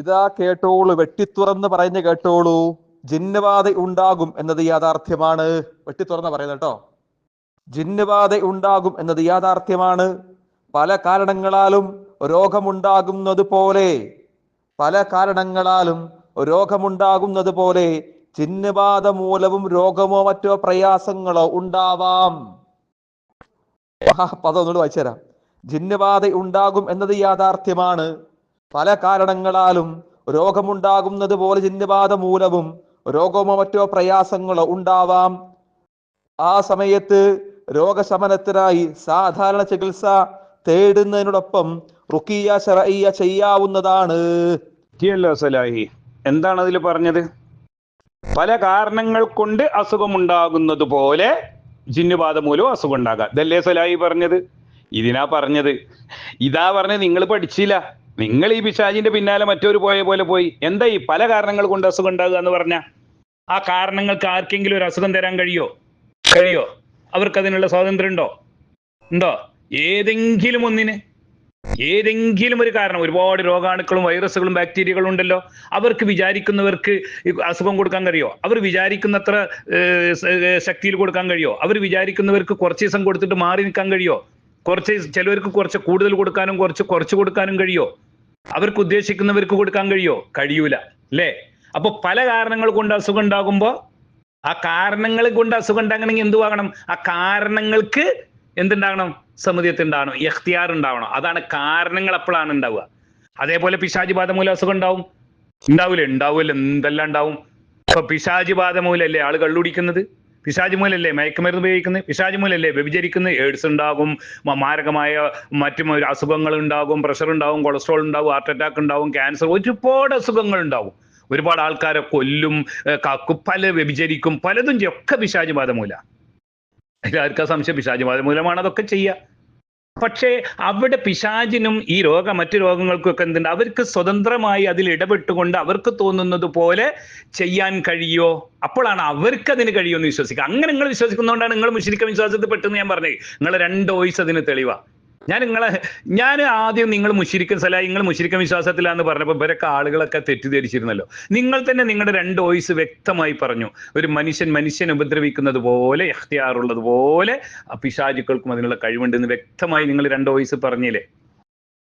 ഇതാ കേട്ടോളൂ, വെട്ടിത്തുറന്ന് പറയുന്ന കേട്ടോളൂ. ജിന്നുബാധ ഉണ്ടാകും എന്നത് യാഥാർത്ഥ്യമാണ്. വെട്ടിത്തുറന്ന് പറയുന്നത് കേട്ടോ. ജിന്നുബാധ ഉണ്ടാകും എന്നത് യാഥാർത്ഥ്യമാണ്. പല കാരണങ്ങളാലും രോഗമുണ്ടാകുന്നത് പോലെ ജിന്നുബാധ മൂലവും രോഗമോ മറ്റോ പ്രയാസങ്ങളോ ഉണ്ടാവാം. പദം ഒന്നുകൂടി വായിച്ചു തരാം. ജിന്നുബാധ ഉണ്ടാകും എന്നത് യാഥാർത്ഥ്യമാണ്. പല കാരണങ്ങളാലും രോഗമുണ്ടാകുന്നത് പോലെ ജിന്നുബാധ മൂലവും രോഗമോ മറ്റോ പ്രയാസങ്ങളോ ഉണ്ടാവാം. ആ സമയത്ത് രോഗശമനത്തിനായി സാധാരണ ചികിത്സ തേടുന്നതിനോടൊപ്പം റുഖിയ ശർഇയ്യ ചെയ്യാവുന്നതാണ്. സലാഹി, എന്താണ് അതിൽ പറഞ്ഞത്? പല കാരണങ്ങൾ കൊണ്ട് അസുഖമുണ്ടാകുന്നത് പോലെ ജിന്നുബാധ മൂലം അസുഖം ഉണ്ടാകാം. ഇതല്ലേ സലാഹി പറഞ്ഞത്? ഇതിനാ പറഞ്ഞത്. നിങ്ങൾ പഠിച്ചില്ല. നിങ്ങൾ ഈ പിശാചിന്റെ പിന്നാലെ മറ്റൊരു പോയ പോലെ പോയി. എന്താ ഈ പല കാരണങ്ങൾ കൊണ്ട് അസുഖം ഉണ്ടാകുക എന്ന് പറഞ്ഞ? ആ കാരണങ്ങൾക്ക് ആർക്കെങ്കിലും ഒരു അസുഖം തരാൻ കഴിയോ? അവർക്ക് അതിനുള്ള സ്വാതന്ത്ര്യം ഉണ്ടോ? ഏതെങ്കിലും ഒരു കാരണം, ഒരുപാട് രോഗാണുക്കളും വൈറസുകളും ബാക്ടീരിയകളും ഉണ്ടല്ലോ. അവർക്ക് വിചാരിക്കുന്നവർക്ക് അസുഖം കൊടുക്കാൻ കഴിയോ? അവർ വിചാരിക്കുന്നത്ര ശക്തിയിൽ കൊടുക്കാൻ കഴിയോ? അവർ വിചാരിക്കുന്നവർക്ക് കുറച്ച് ദിവസം കൊടുത്തിട്ട് മാറി നിൽക്കാൻ കഴിയോ? ചിലവർക്ക് കുറച്ച് കൂടുതൽ കൊടുക്കാനും കുറച്ച് കൊടുക്കാനും കഴിയോ? അവർക്ക് ഉദ്ദേശിക്കുന്നവർക്ക് കൊടുക്കാൻ കഴിയൂല അല്ലേ? അപ്പൊ പല കാരണങ്ങൾ കൊണ്ട് അസുഖം ഉണ്ടാകുമ്പോ ആ കാരണങ്ങൾ കൊണ്ട് അസുഖം ഉണ്ടാകണമെങ്കിൽ എന്തുവാകണം? ആ കാരണങ്ങൾക്ക് എന്തുണ്ടാകണം? സമ്മതിയത്തുണ്ടാവണം, ഇഖ്തിയാർ ഉണ്ടാവണം. അതാണ് കാരണങ്ങൾ. അപ്പോഴാണ് ഉണ്ടാവുക. അതേപോലെ പിശാചി ബാധ മൂലം അസുഖം ഉണ്ടാവൂല. എന്തെല്ലാം ഉണ്ടാവും. ഇപ്പൊ പിശാചി ബാധ മൂലല്ലേ ആള് കള്ളുടിക്കുന്നത്? പിശാചി മൂലല്ലേ മയക്കുമരുന്ന് ഉപയോഗിക്കുന്നത്? പിശാചി മൂലല്ലേ വ്യഭിചരിക്കുന്നത്? എയ്ഡ്സ് ഉണ്ടാകും, മാരകമായ മറ്റും അസുഖങ്ങൾ ഉണ്ടാകും, പ്രഷർ ഉണ്ടാവും, കൊളസ്ട്രോൾ ഉണ്ടാവും, ഹാർട്ട് അറ്റാക്ക് ഉണ്ടാവും, ക്യാൻസർ, ഒരുപാട് അസുഖങ്ങൾ ഉണ്ടാവും. ഒരുപാട് ആൾക്കാരെ കൊല്ലും, പല വ്യഭിചരിക്കും, പലതും ഒക്കെ പിശാചി ബാധ മൂല. അതിലാർക്കാ സംശയം? പിശാചി ബാധ മൂലമാണ് അതൊക്കെ ചെയ്യുക. പക്ഷേ അവിടെ പിശാചിനും ഈ മറ്റു രോഗങ്ങൾക്കും ഒക്കെ എന്തുണ്ട്? അവർക്ക് സ്വതന്ത്രമായി അതിൽ ഇടപെട്ടുകൊണ്ട് അവർക്ക് തോന്നുന്നത് പോലെ ചെയ്യാൻ കഴിയോ? അപ്പോഴാണ് അവർക്ക് അതിന് കഴിയുമെന്ന് വിശ്വസിക്കുക. അങ്ങനെ നിങ്ങൾ വിശ്വസിക്കുന്നതുകൊണ്ടാണ് നിങ്ങൾ മുശ്രിക്ക വിശ്വാസത്തിൽ പെട്ടെന്ന് ഞാൻ പറഞ്ഞത്. നിങ്ങൾ 2 വോയിസ് അതിന് തെളിവാ. ഞാൻ ആദ്യം നിങ്ങൾ മുശ്രിക്ക വിശ്വാസത്തിലാന്ന് പറഞ്ഞപ്പോൾ ഇവരൊക്കെ ആളുകളൊക്കെ തെറ്റിദ്ധരിച്ചിരുന്നല്ലോ. നിങ്ങൾ തന്നെ നിങ്ങളുടെ 2 വോയിസ് വ്യക്തമായി പറഞ്ഞു. ഒരു മനുഷ്യനെ ഉപദ്രവിക്കുന്നത് പോലെ, ഇഖ്തിയാറുള്ളത് പോലെ പിശാചുക്കൾക്കും അതിനുള്ള കഴിവുണ്ടെന്ന് വ്യക്തമായി നിങ്ങൾ 2 വോയിസ് പറഞ്ഞില്ലേ?